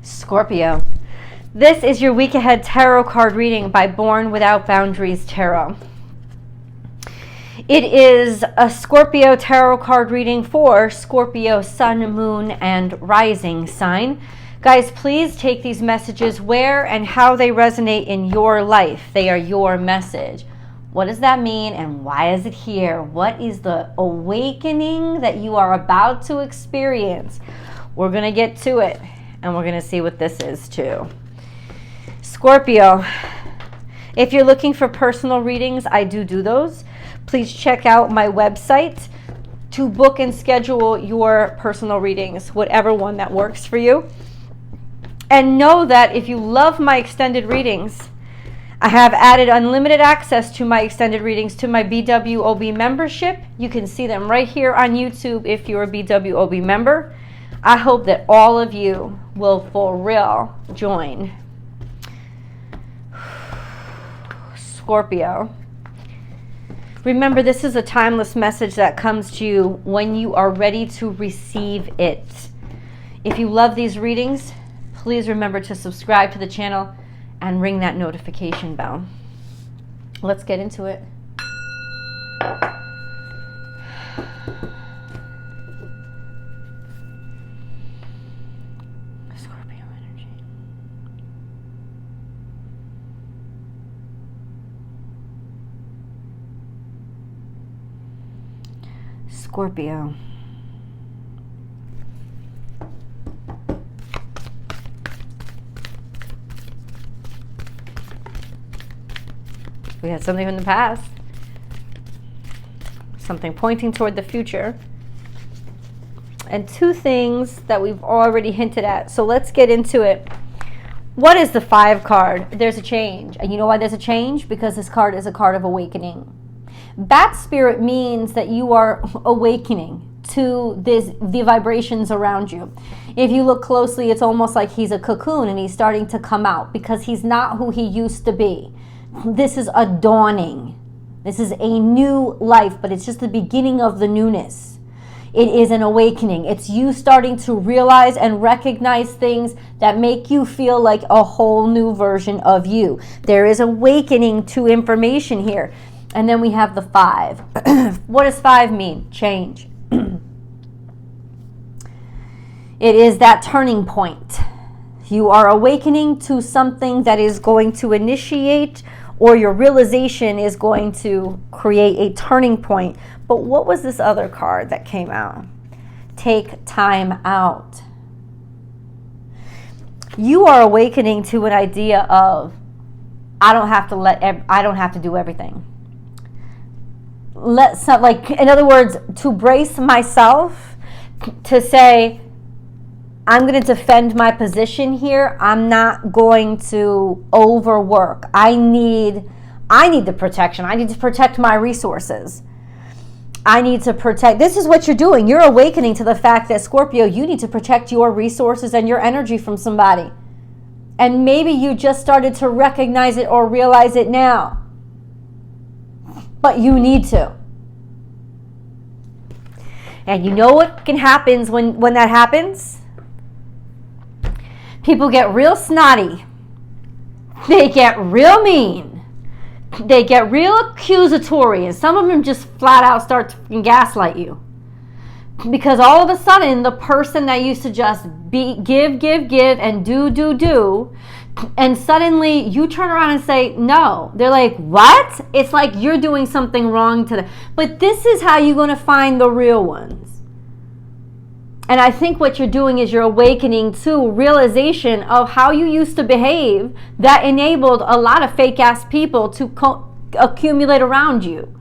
Scorpio. This is your week ahead tarot card reading by Born Without Boundaries Tarot. It is a Scorpio tarot card reading for Scorpio sun, moon, and rising sign. Guys, please take these messages where and how they resonate in your life. They are your message. What does that mean and why is it here? What is the awakening that you are about to experience? We're going to get to it and we're going to see what this is too. Scorpio, if you're looking for personal readings, I do those. Please check out my website to book and schedule your personal readings, whatever one that works for you. And know that if you love my extended readings, I have added unlimited access to my extended readings to my BWOB membership. You can see them right here on YouTube if you're a BWOB member. I hope that all of you will for real join. Scorpio. Remember, this is a timeless message that comes to you when you are ready to receive it. If you love these readings, please remember to subscribe to the channel and ring that notification bell. Let's get into it. Scorpio energy. Scorpio. We had something from the past, something pointing toward the future, and two things that we've already hinted at. So let's get into it. What is the 5 card? There's a change. And you know why there's a change? Because this card is a card of awakening. Bat spirit means that you are awakening to the vibrations around you. If you look closely, it's almost like he's a cocoon and he's starting to come out because he's not who he used to be. This is a dawning. This is a new life, but it's just the beginning of the newness. It is an awakening. It's you starting to realize and recognize things that make you feel like a whole new version of you. There is awakening to information here. And then we have the 5. What does 5 mean? Change. It is that turning point. You are awakening to something that is going to initiate, or your realization is going to create a turning point. But what was this other card that came out? Take time out. You are awakening to an idea of, I don't have to do everything. In other words, to brace myself, to say, I'm going to defend my position here. I'm not going to overwork. I need the protection. I need to protect my resources. I need to protect. This is what you're doing. You're awakening to the fact that, Scorpio, you need to protect your resources and your energy from somebody. And maybe you just started to recognize it or realize it now. But you need to. And you know what can happen when that happens? People get real snotty. They get real mean. They get real accusatory. And some of them just flat out start to gaslight you. Because all of a sudden, the person that used to just give, and do, and suddenly you turn around and say, no. They're like, what? It's like you're doing something wrong to them. But this is how you're going to find the real ones. And I think what you're doing is you're awakening to realization of how you used to behave that enabled a lot of fake-ass people to accumulate around you.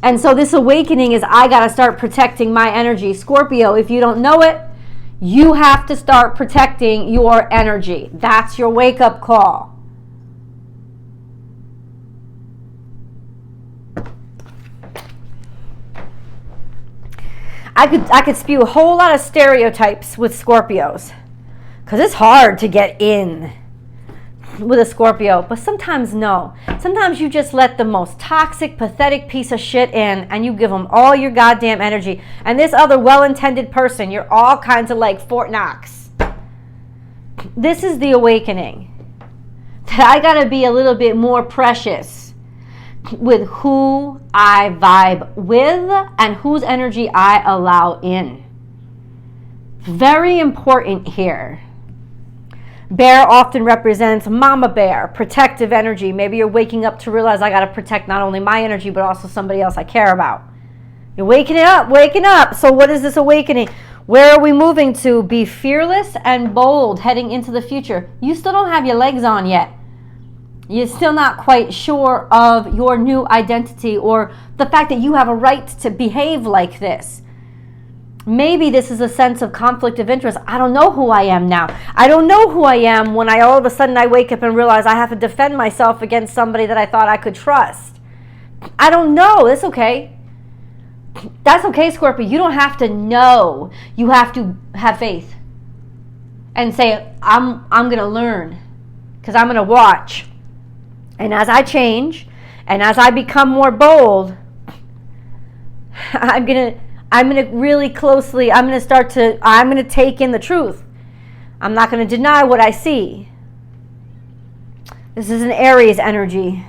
And so this awakening is, I got to start protecting my energy. Scorpio, if you don't know it, you have to start protecting your energy. That's your wake-up call. I could spew a whole lot of stereotypes with Scorpios, because it's hard to get in with a Scorpio, but sometimes no. Sometimes you just let the most toxic, pathetic piece of shit in, and you give them all your goddamn energy. And this other well-intended person, you're all kinds of like Fort Knox. This is the awakening. That I got to be a little bit more precious with who I vibe with and whose energy I allow in. Very important here. Bear often represents mama bear, protective energy. Maybe you're waking up to realize I got to protect not only my energy, but also somebody else I care about. You're waking up. So what is this awakening? Where are we moving to? Be fearless and bold heading into the future. You still don't have your legs on yet. You're still not quite sure of your new identity or the fact that you have a right to behave like this. Maybe this is a sense of conflict of interest. I don't know who I am now. I don't know who I am when all of a sudden I wake up and realize I have to defend myself against somebody that I thought I could trust. I don't know. That's okay. That's okay, Scorpio. You don't have to know. You have to have faith and say, I'm going to learn because I'm going to watch. And as I change and as I become more bold, I'm going to really closely, I'm going to take in the truth. I'm not going to deny what I see. This is an Aries energy.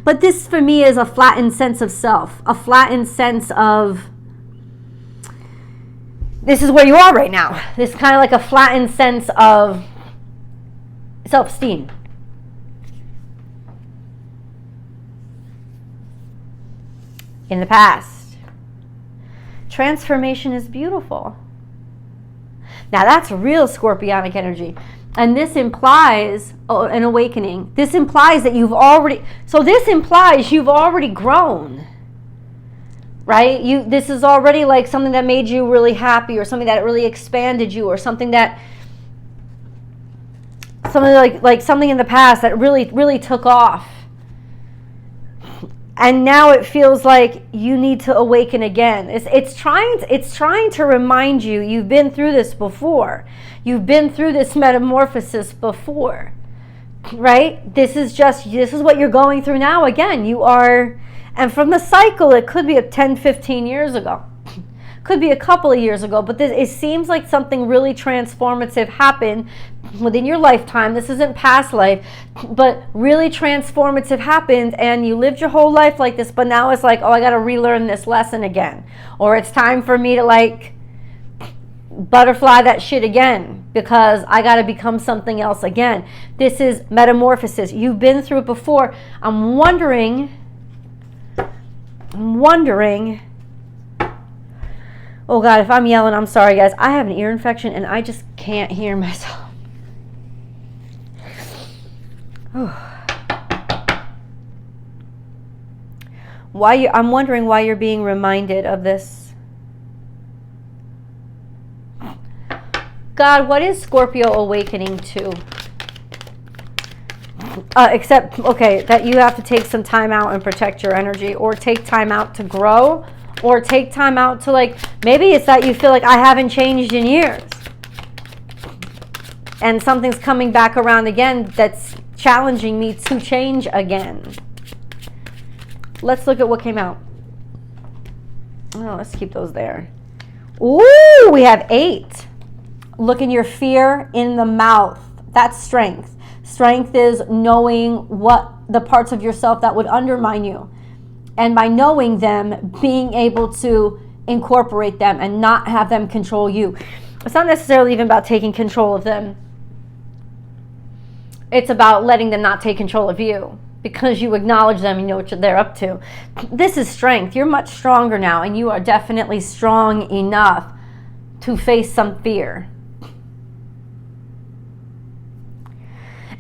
But this for me is a flattened sense of self, a flattened sense of, this is where you are right now. This is kind of like a flattened sense of self-esteem. In the past. Transformation is beautiful. Now that's real Scorpionic energy. And this implies an awakening. This implies that you've already grown. Right? This is already like something that made you really happy, or something that really expanded you, or something like something in the past that really took off. And now it feels like you need to awaken again. It's trying to remind you you've been through this before. You've been through this metamorphosis before. Right? This is what you're going through now again. You are, and from the cycle, it could be 10, 15 years ago. Could be a couple of years ago, but it seems like something really transformative happened within your lifetime. This isn't past life, but really transformative happened, and you lived your whole life like this, but now it's like, oh, I got to relearn this lesson again. Or it's time for me to butterfly that shit again because I got to become something else again. This is metamorphosis. You've been through it before. I'm wondering, oh God, if I'm yelling, I'm sorry guys. I have an ear infection and I just can't hear myself. I'm wondering why you're being reminded of this. God, what is Scorpio awakening to? That you have to take some time out and protect your energy, or take time out to grow, or take time out to maybe it's that you feel like I haven't changed in years. And something's coming back around again that's challenging me to change again. Let's look at what came out. Oh, let's keep those there. Ooh, we have 8. Look in your fear in the mouth. That's strength. Strength is knowing what the parts of yourself that would undermine you. And by knowing them, being able to incorporate them and not have them control you. It's not necessarily even about taking control of them. It's about letting them not take control of you, because you acknowledge them, you know what they're up to. This is strength. You're much stronger now, and you are definitely strong enough to face some fear.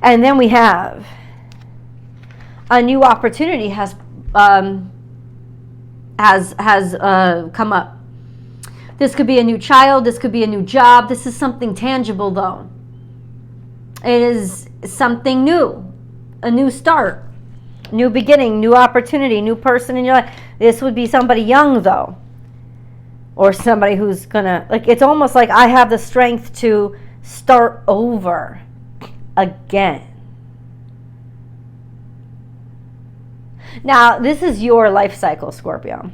And then we have a new opportunity has come up. This could be a new child. This could be a new job. This is something tangible, though. It is something new, a new start, new beginning, new opportunity, new person in your life. This would be somebody young, though, or somebody who's gonna, it's almost like I have the strength to start over again. Now, this is your life cycle, Scorpio.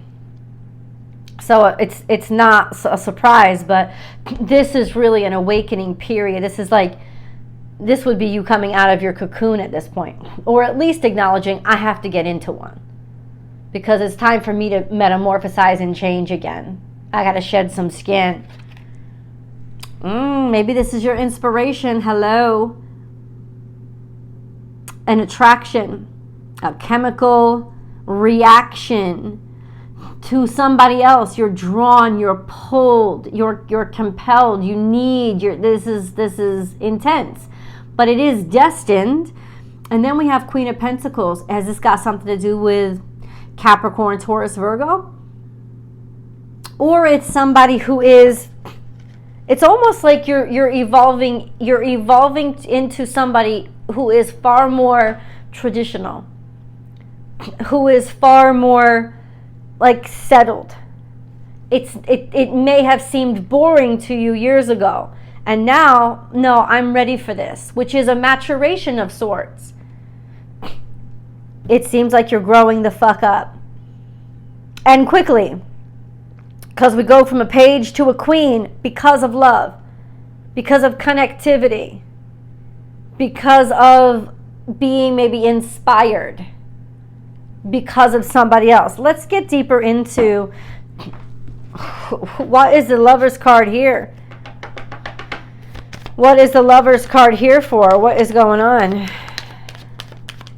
So it's not a surprise, but this is really an awakening period. This would be you coming out of your cocoon at this point, or at least acknowledging, I have to get into one because it's time for me to metamorphosize and change again. I got to shed some skin. Maybe this is your inspiration. Hello. An attraction, a chemical reaction to somebody else. You're drawn, you're pulled, you're compelled, you need, this is intense. But it is destined. And then we have Queen of Pentacles. Has this got something to do with Capricorn, Taurus, Virgo? Or it's somebody who is, it's almost like you're evolving into somebody who is far more traditional, who is far more like settled. It may have seemed boring to you years ago, and now, no, I'm ready for this, which is a maturation of sorts. It seems like you're growing the fuck up. And quickly, because we go from a page to a queen because of love, because of connectivity, because of being maybe inspired, because of somebody else. Let's get deeper into what is the Lover's card here. What is the Lover's card here for? What is going on?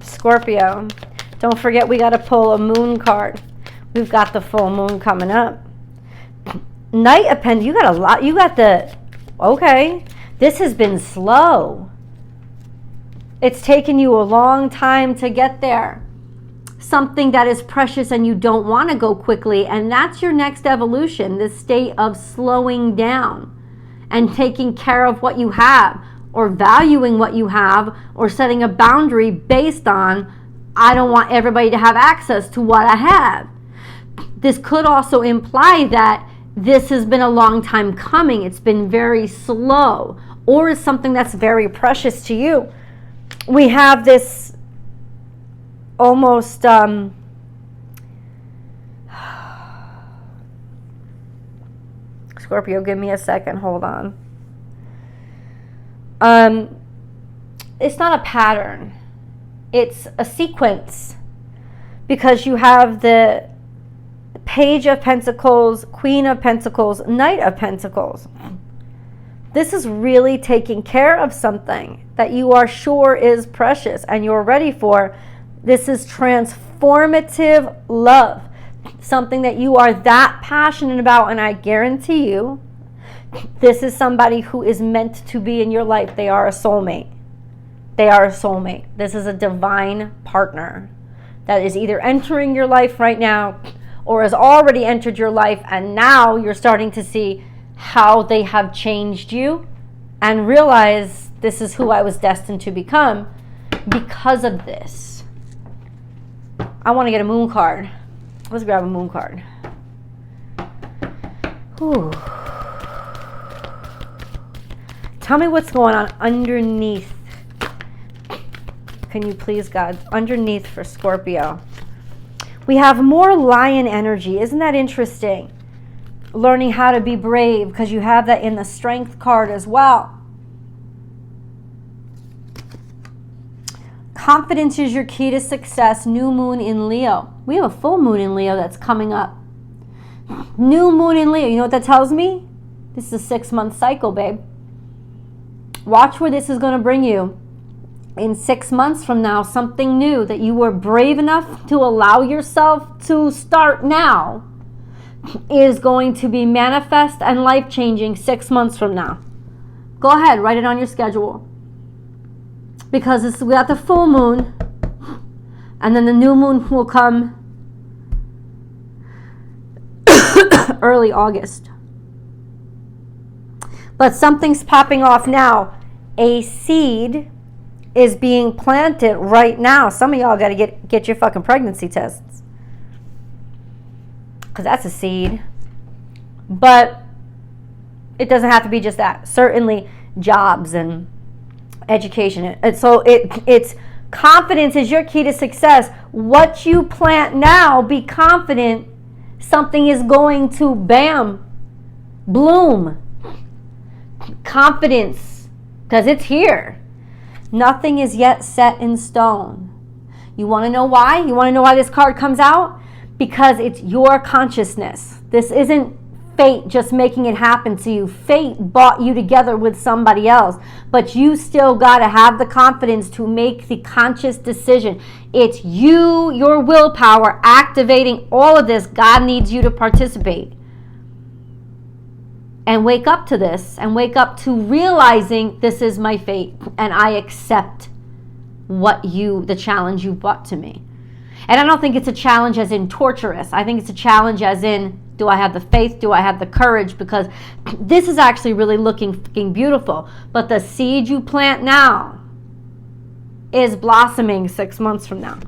Scorpio. Don't forget we got to pull a moon card. We've got the full moon coming up. Knight of Pentacles. You got a lot. You got the... Okay. This has been slow. It's taken you a long time to get there. Something that is precious and you don't want to go quickly. And that's your next evolution. This state of slowing down and taking care of what you have, or valuing what you have, or setting a boundary based on, I don't want everybody to have access to what I have. This could also imply that this has been a long time coming. It's been very slow, or is something that's very precious to you. We have this almost Scorpio, give me a second, hold on. It's not a pattern, it's a sequence, because you have the Page of Pentacles, Queen of Pentacles, Knight of Pentacles. This is really taking care of something that you are sure is precious and you're ready for. This is transformative love. Something that you are that passionate about, and I guarantee you, this is somebody who is meant to be in your life. They are a soulmate. They are a soulmate. This is a divine partner that is either entering your life right now or has already entered your life, and now you're starting to see how they have changed you and realize this is who I was destined to become because of this. I want to get a moon card. Let's grab a moon card. Whew. Tell me what's going on underneath. Can you please, God, underneath for Scorpio? We have more lion energy. Isn't that interesting? Learning how to be brave, because you have that in the strength card as well. Confidence is your key to success. New moon in Leo. We have a full moon in Leo that's coming up. New moon in Leo. You know what that tells me? This is a 6-month cycle, babe. Watch where this is going to bring you. In 6 months from now, something new that you were brave enough to allow yourself to start now is going to be manifest and life-changing 6 months from now. Go ahead, write it on your schedule. Because we got the full moon, and then the new moon will come early August. But something's popping off now. A seed is being planted right now. Some of y'all got to get your fucking pregnancy tests, because that's a seed. But it doesn't have to be just that. Certainly jobs and education. And so it's confidence is your key to success. What you plant now, be confident Something is going to, bam, bloom. Confidence, because it's here. Nothing is yet set in stone. You want to know why? You want to know why this card comes out? Because it's your consciousness. This isn't fate just making it happen to you. Fate brought you together with somebody else, but you still got to have the confidence to make the conscious decision. It's you, your willpower, activating all of this. God needs you to participate. And wake up to this, and wake up to realizing this is my fate, and I accept the challenge you brought to me. And I don't think it's a challenge as in torturous. I think it's a challenge as in, do I have the faith? Do I have the courage? Because this is actually really looking beautiful. But the seed you plant now is blossoming 6 months from now.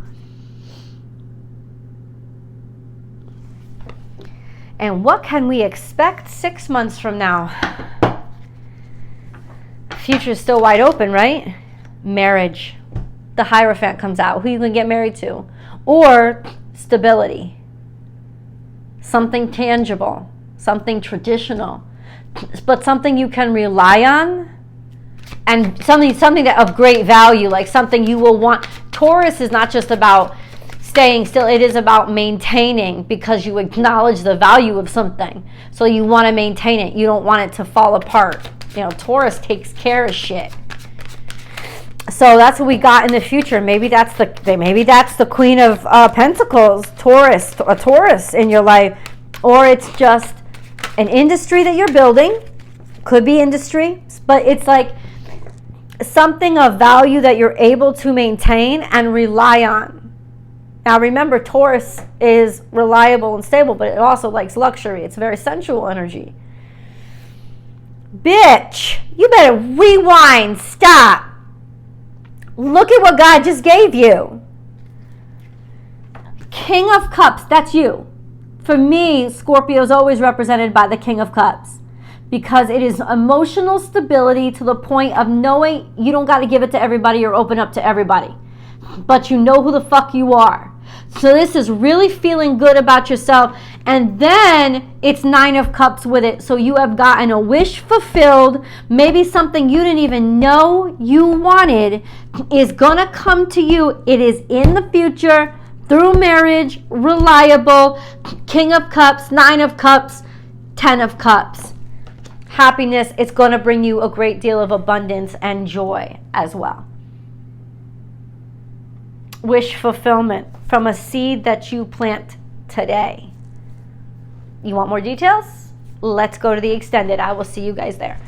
And what can we expect 6 months from now? Future's still wide open, right? Marriage. The Hierophant comes out. Who are you going to get married to? Or stability. Something tangible. Something traditional. But something you can rely on. And something that of great value. Like something you will want. Taurus is not just about staying still. It is about maintaining, because you acknowledge the value of something. So you want to maintain it. You don't want it to fall apart. You know, Taurus takes care of shit. So that's what we got in the future. Maybe that's the Queen of Pentacles, a Taurus in your life, or it's just an industry that you're building. Could be industry, but it's like something of value that you're able to maintain and rely on. Now remember, Taurus is reliable and stable, but it also likes luxury. It's very sensual energy. Bitch, you better rewind, stop. Look at what God just gave you. King of Cups, that's you. For me, Scorpio is always represented by the King of Cups, because it is emotional stability to the point of knowing you don't got to give it to everybody or open up to everybody, but you know who the fuck you are. So this is really feeling good about yourself. And then it's 9 of Cups with it. So you have gotten a wish fulfilled. Maybe something you didn't even know you wanted is going to come to you. It is in the future, through marriage, reliable. King of Cups, 9 of Cups, 10 of Cups. Happiness. It's going to bring you a great deal of abundance and joy as well. Wish fulfillment from a seed that you plant today. You want more details? Let's go to the extended. I will see you guys there.